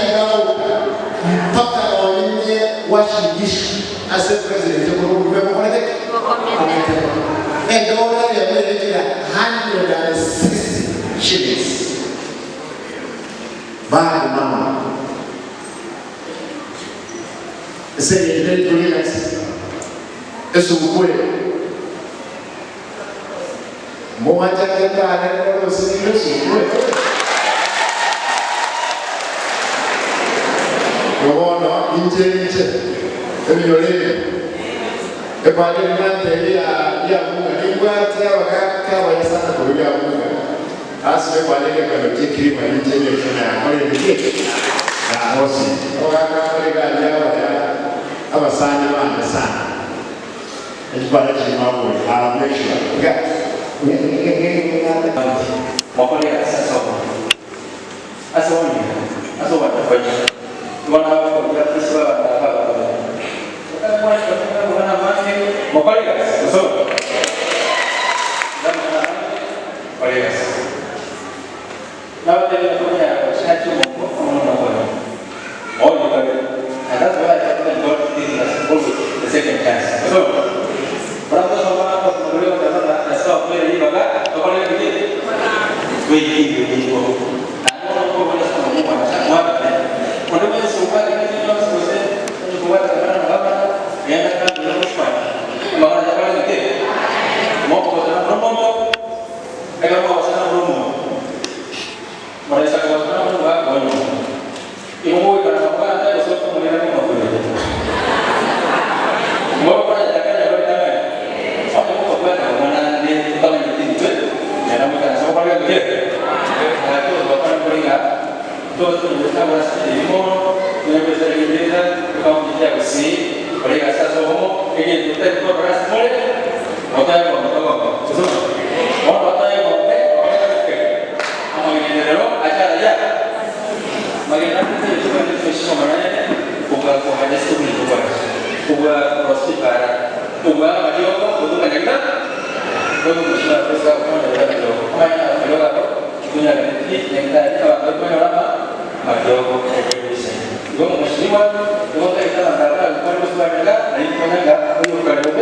kikao mpaka wawinde washirikisho as a president wa Burundi kwa nini dola ya Amerika 160 shillings bado mama ese ile dunia eso ukwe mmoja kenda anaenda usiku ukwe Yono inje emiyole epale nante ya munga ningwate abakaka bayasana ko ya munga asime kwaleke kaloke kirima inje yefuna yakole ndike na hosi okaka kale ya abasanya bana sana ejibala chimabo make sure ga mokole asasa asoni aso watafanya wana kwa kiswa hapa wana mane mokaliga so namna kaliga na wale wanafanya chachu mko kama all you can and that's why God gives us the second chance so berapa sama beliau kata stop play ini baga kalau begini wih nah kalau boleh semua Padahal semua ini harus proses buat apa yang akan dilakukan. Bahkan jangan gitu. Mau buat promo, kalau mau buat promo, mereka buat promo juga banyak. Ibu ikan apa ada usul kemudian mau beli. Mau apa jangan jangan. Apa mau buat mana ni kalau ini itu, jangan bukan semua orang gitu. Itu bukan beringat. Todos estamos en mono, no empezar a entender, vamos a decir así, para que hasta somos, que el usted por las muere, no te hago, no te hago, eso no te hago, vamos a dinero, allá, allá. Bagaimana kita juga diskusi kemana? Buka kuahnya sebelum buka rosti barat, buka radio, buka banyak kan? Buka musnah buka mana ada radio, mana radio apa? Punya nanti yang tadi kalau punya apa? Majogo televisi. Gua musliman, gua kita antara kalau musliman juga, ini punya enggak, punya kalau